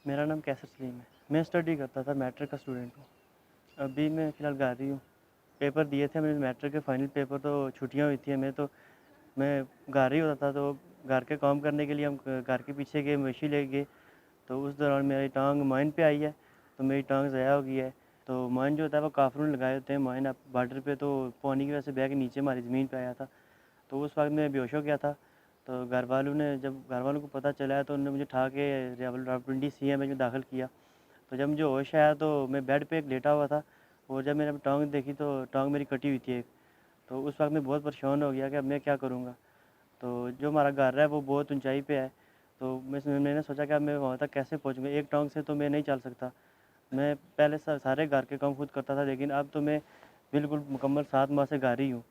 मेरा नाम कैसर सलीम है। मैं स्टडी करता था, मैट्रिक का स्टूडेंट हूँ। अभी मैं फ़िलहाल घर ही हूँ। पेपर दिए थे मेरे मैट्रिक के फाइनल पेपर, तो छुट्टियाँ हुई थी मैं घर ही होता था। तो घर के काम करने के लिए हम घर के पीछे गए, मवेशी ले गए। तो उस दौरान मेरी टांग माइन पे आई है, तो मेरी टांग ज़ाया हो गई है। तो माइन जो होता है वो काफरून लगाए होते हैं माइन आप बॉर्डर पे, तो पानी की वजह से बह के नीचे हमारी ज़मीन पे आया था। तो उस वक्त मैं बेहोश हो गया था। तो जब घर वालों को पता चला तो उन्होंने मुझे उठा के रावलपिंडी CM में दाखिल किया। तो जब मुझे होश आया तो मैं बेड पे एक लेटा हुआ था, और जब मैंने अपनी टांग देखी तो टांग मेरी कटी हुई थी एक। तो उस वक्त मैं बहुत परेशान हो गया कि अब मैं क्या करूँगा। तो जो हमारा घर है वो बहुत ऊंचाई पे है। तो मैंने सोचा कि अब मैं वहाँ तक कैसे पहुँचूँगा, एक टांग से तो मैं नहीं चल सकता। मैं पहले सारे घर के काम खुद करता था, लेकिन अब तो मैं बिल्कुल मुकम्मल 7 माह से घर ही हूँ।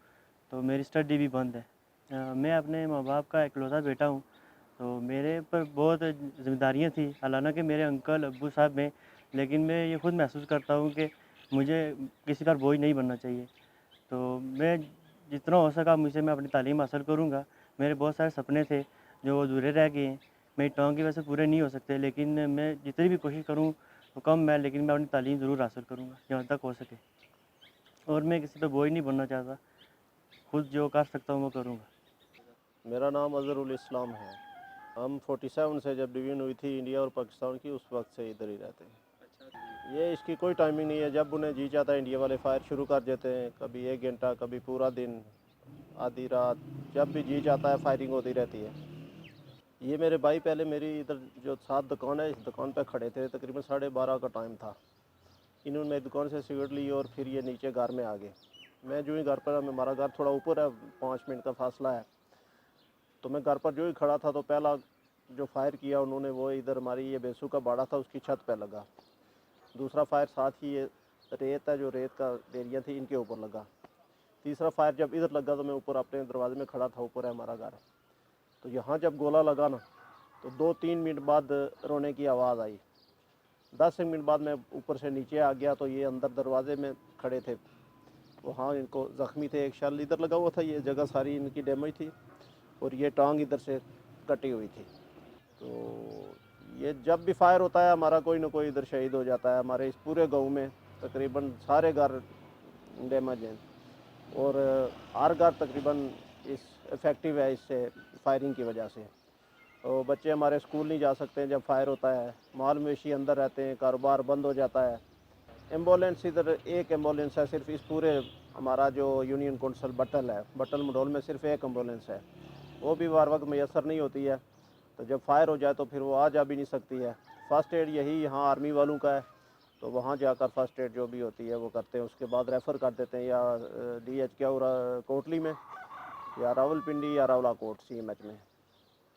तो मेरी स्टडी भी बंद है। मैं अपने माँ बाप का इकलौता बेटा हूँ। तो मेरे पर बहुत ज़िम्मेदारियाँ थी, हालांकि मेरे अंकल अब्बू साहब हैं, लेकिन मैं ये खुद महसूस करता हूँ कि मुझे किसी पर बोझ नहीं बनना चाहिए। तो मैं जितना हो सका मुझे मैं अपनी तालीम हासिल करूँगा। मेरे बहुत सारे सपने थे जो अधूरे रह गए हैं, मेरी टाँग की वजह से पूरे नहीं हो सकते, लेकिन मैं जितनी भी कोशिश करूँ वो कम है, लेकिन मैं अपनी तालीम ज़रूर हासिल करूँगा जहाँ तक हो सके। और मैं किसी पे बोझ नहीं बनना चाहता, खुद जो कर सकता हूँ वो करूँगा। मेरा नाम अज़हरुल इस्लाम है। हम 47 से जब डिवीज़न हुई थी इंडिया और पाकिस्तान की, उस वक्त से इधर ही रहते हैं। ये इसकी कोई टाइमिंग नहीं है, जब उन्हें जी चाहता है इंडिया वाले फायर शुरू कर देते हैं। कभी 1 घंटा, कभी पूरा दिन, आधी रात, जब भी जी चाहता है फायरिंग होती रहती है। ये मेरे भाई पहले मेरी इधर जो साथ दुकान है, इस दुकान पर खड़े थे। तकरीबन 12:30 का टाइम था। इन्होंने मेरी दुकान से सिगरेट ली और फिर ये नीचे घर में आ गए। मैं जो ही घर पर, हमारा घर थोड़ा ऊपर है, 5 मिनट का फासला है। तो मैं घर पर जो ही खड़ा था तो पहला जो फायर किया उन्होंने वो इधर हमारी ये बेसू का बाड़ा था उसकी छत पे लगा। दूसरा फायर साथ ही ये रेत है, जो रेत का एरिया थी, इनके ऊपर लगा। तीसरा फायर जब इधर लगा तो मैं ऊपर अपने दरवाजे में खड़ा था, ऊपर है हमारा घर। तो यहाँ जब गोला लगा ना, तो 2-3 मिनट बाद रोने की आवाज़ आई। 10 मिनट बाद मैं ऊपर से नीचे आ गया तो ये अंदर दरवाजे में खड़े थे। वहाँ इनको ज़ख्मी थे, एक शल इधर लगा हुआ था, ये जगह सारी इनकी डैमेज थी, और ये टांग इधर से कटी हुई थी। तो ये जब भी फायर होता है हमारा कोई ना कोई इधर शहीद हो जाता है। हमारे इस पूरे गांव में तकरीबन सारे घर डैमेज हैं, और हर घर तकरीबन इस इफ़ेक्टिव है इससे, फायरिंग की वजह से। तो बच्चे हमारे स्कूल नहीं जा सकते जब फायर होता है, माल मवेशी अंदर रहते हैं, कारोबार बंद हो जाता है। एम्बुलेंस इधर एक एम्बुलेंस है सिर्फ, इस पूरे हमारा जो यूनियन कौंसल बटल है, बटल मंडोल में सिर्फ एक एम्बुलेंस है, वो भी बार वक्त मैसर नहीं होती है। तो जब फायर हो जाए तो फिर वो आ जा भी नहीं सकती है। फ़र्स्ट एड यही यहाँ आर्मी वालों का है, तो वहाँ जाकर फ़र्स्ट एड जो भी होती है वो करते हैं। उसके बाद रेफ़र कर देते हैं या DH क्या कोटली में, या रावलपिंडी या रावला कोट CMH में।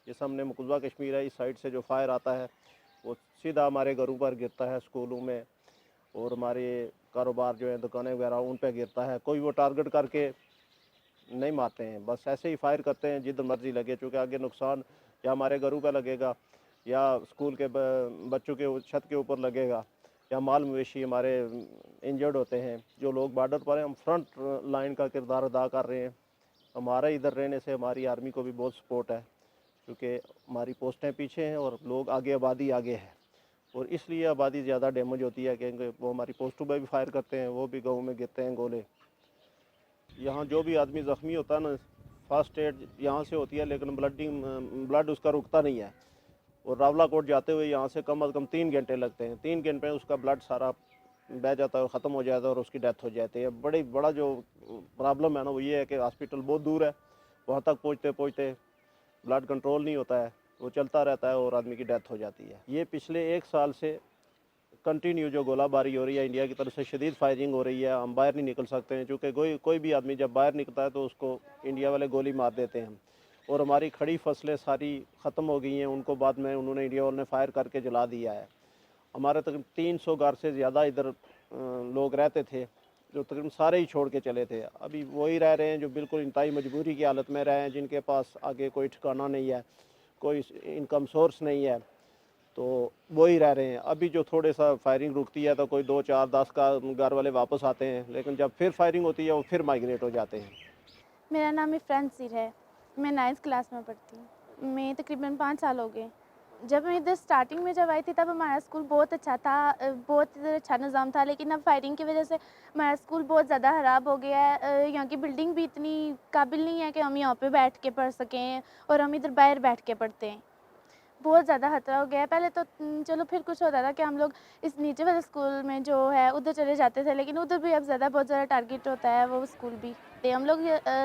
जैसे हमने मकबूजा कश्मीर है, इस साइड से जो फायर आता है वो सीधा हमारे घरों पर गिरता है, स्कूलों में, और हमारे कारोबार जो है दुकानें वगैरह उन पर गिरता है। कोई वो टारगेट करके नहीं मारते हैं, बस ऐसे ही फायर करते हैं जिधर मर्जी लगे, चूँकि आगे नुकसान या हमारे घरों पर लगेगा, या स्कूल के बच्चों के छत के ऊपर लगेगा, या माल मवेशी हमारे इंजर्ड होते हैं। जो लोग बॉर्डर पर हैं, हम फ्रंट लाइन का किरदार अदा कर रहे हैं। हमारे इधर रहने से हमारी आर्मी को भी बहुत सपोर्ट है, क्योंकि हमारी पोस्टें पीछे हैं और लोग आगे, आबादी आगे है, और इसलिए आबादी ज़्यादा डैमेज होती है, क्योंकि वो हमारी पोस्टों पर भी फायर करते हैं, वो भी गाँव में गिरते हैं गोले। यहाँ जो भी आदमी ज़ख्मी होता है ना, फर्स्ट एड यहाँ से होती है, लेकिन ब्लड उसका रुकता नहीं है, और रावला कोट जाते हुए यहाँ से कम अज़ कम 3 घंटे लगते हैं। 3 घंटे में उसका ब्लड सारा बह जाता है और ख़त्म हो जाता है, और उसकी डेथ हो जाती है। बड़ा जो प्रॉब्लम है ना वो ये है कि हॉस्पिटल बहुत दूर है, वहाँ तक पहुँचते पहुँचते ब्लड कंट्रोल नहीं होता है, वो चलता रहता है और आदमी की डेथ हो जाती है। ये पिछले 1 साल से कंटिन्यू जो गोलाबारी हो रही है, इंडिया की तरफ से शदीद फायरिंग हो रही है। हम बाहर नहीं निकल सकते हैं, चूँकि कोई भी आदमी जब बाहर निकलता है तो उसको इंडिया वाले गोली मार देते हैं। और हमारी खड़ी फसलें सारी ख़त्म हो गई हैं, उनको बाद में उन्होंने इंडिया वालों ने फायर करके जला दिया है। हमारे तकरीबन 300 घर से ज़्यादा इधर लोग रहते थे, जो तकरीबन सारे ही छोड़ के चले थे। अभी वही रह रहे हैं जो बिल्कुल इंतहाई मजबूरी की हालत में रहे हैं, जिनके पास आगे कोई ठिकाना नहीं है, कोई इनकम सोर्स नहीं है, तो वही रह रहे हैं। अभी जो थोड़े सा फायरिंग रुकती है तो कोई 2, 4, 10 का घर वाले वापस आते हैं, लेकिन जब फिर फायरिंग होती है वो फिर माइग्रेट हो जाते हैं। मेरा नाम इफ़रान ज़ीर है। मैं 9th क्लास में पढ़ती हूँ। मैं तकरीबन 5 साल हो गए جب میں ادھر اسٹارٹنگ میں جب آئی تھی تب ہمارا اسکول بہت اچھا تھا، بہت اچھا نظام تھا، لیکن اب فائرنگ کی وجہ سے ہمارا اسکول بہت زیادہ خراب ہو گیا ہے. یہاں کی بلڈنگ بھی اتنی قابل نہیں ہے کہ ہم یہاں پہ بیٹھ کے پڑھ سکیں، اور ہم ادھر باہر بیٹھ کے پڑھتے ہیں. بہت زیادہ خطرہ ہو گیا ہے. پہلے تو چلو پھر کچھ ہوتا تھا کہ ہم لوگ اس نیچے والے اسکول میں جو ہے ادھر چلے جاتے تھے، لیکن ادھر بھی اب بہت زیادہ ٹارگیٹ ہوتا ہے وہ اسکول بھی. ہم لوگ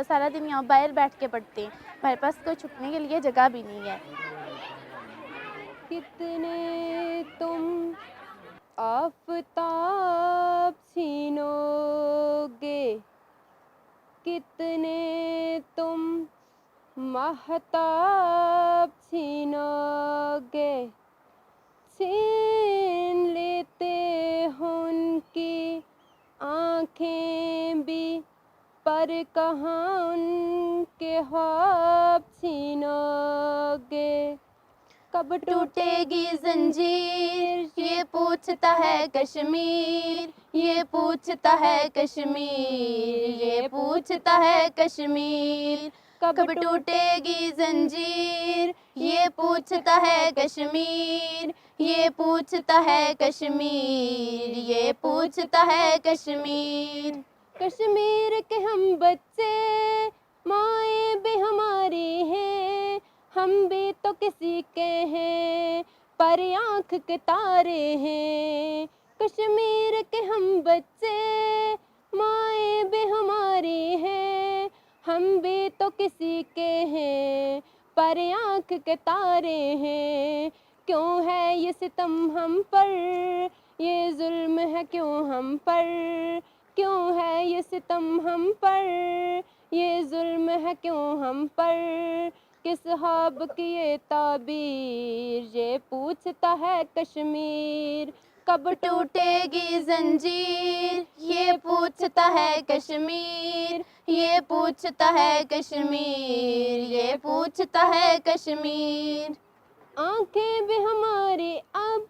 سارا دن یہاں باہر بیٹھ کے پڑھتے ہیں، ہمارے پاس کوئی چھپنے کے لیے جگہ بھی نہیں ہے. کتنے تم آفتاب چھینو گے، کتنے تم مہتاب چھینو گے، چھین لیتے ہوں ان کی آنکھیں بھی، پر کہاں ان کے خواب چھینو گے. کب ٹوٹے گی زنجیر یہ پوچھتا ہے کشمیر، یہ پوچھتا ہے کشمیر، یہ پوچھتا ہے کشمیر. کب ٹوٹے گی زنجیر یہ پوچھتا ہے کشمیر، یہ پوچھتا ہے کشمیر، یہ پوچھتا ہے کشمیر. کشمیر کے ہم بچے مائیں بھی ہماری ہیں، ہم بھی تو کسی کے ہیں پر آنکھ کے تارے ہیں. کشمیر کے ہم بچے مائیں بھی ہماری ہیں، ہم بھی تو کسی کے ہیں پر آنکھ کے تارے ہیں. کیوں ہے یہ ستم ہم پر، یہ ظلم ہے کیوں ہم پر، کیوں ہے یہ ستم ہم پر، یہ ظلم ہے کیوں ہم پر. کس خواب کی یہ تعبیر یہ پوچھتا ہے کشمیر. کب ٹوٹے گی زنجیر یہ پوچھتا ہے کشمیر، یہ پوچھتا ہے کشمیر، یہ پوچھتا ہے کشمیر. آنکھیں بھی ہماری اب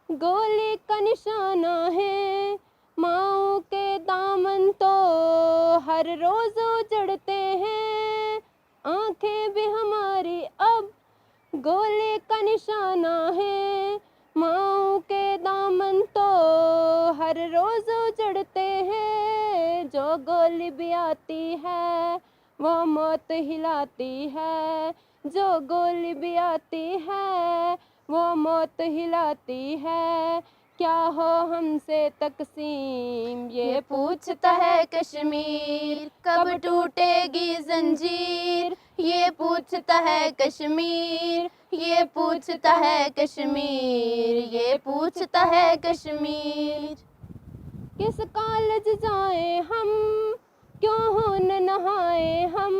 گولی کا نشانہ ہے، ماؤں کے دامن تو ہر روز اجڑتے ہیں. آنکھیں بھی ہماری اب گولی کا نشانہ ہے، ماؤں کے دامن تو ہر روز اجڑتے ہیں. جو گولی بھی آتی ہے وہ موت ہلاتی ہے، جو گولی بھی آتی ہے وہ موت ہلاتی ہے. کیا ہو ہم سے تقسیم یہ پوچھتا ہے کشمیر. کب ٹوٹے گی زنجیر یہ پوچھتا ہے کشمیر، یہ پوچھتا ہے کشمیر، یہ پوچھتا ہے کشمیر. کس کالج جائیں ہم، کیوں ہون نہائے ہم،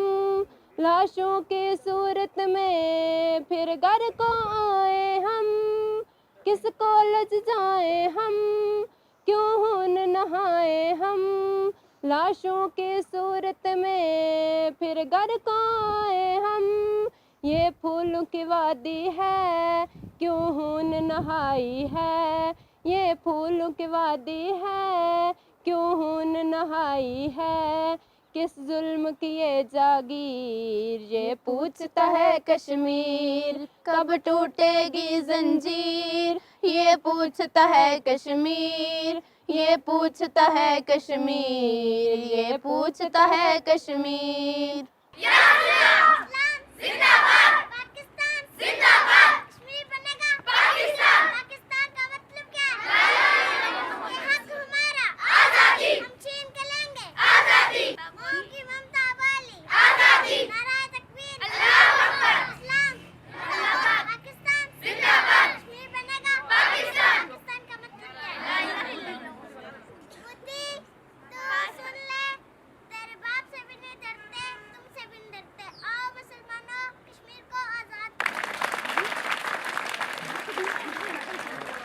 لاشوں کی صورت میں پھر گھر کو آئے ہم. کس کالج جائیں ہم، کیوں ہون نہائے ہم، لاشوں کی صورت میں پھر گھر کو آئے ہم. یہ پھولوں کی وادی ہے کیوں ہون نہائی ہے، یہ پھولوں کی وادی ہے کیوں ہون نہائی ہے. کس ظلم کی یہ جاگیر یہ پوچھتا ہے کشمیر. کب ٹوٹے گی زنجیر یہ پوچھتا ہے کشمیر، یہ پوچھتا ہے کشمیر، یہ پوچھتا ہے کشمیر.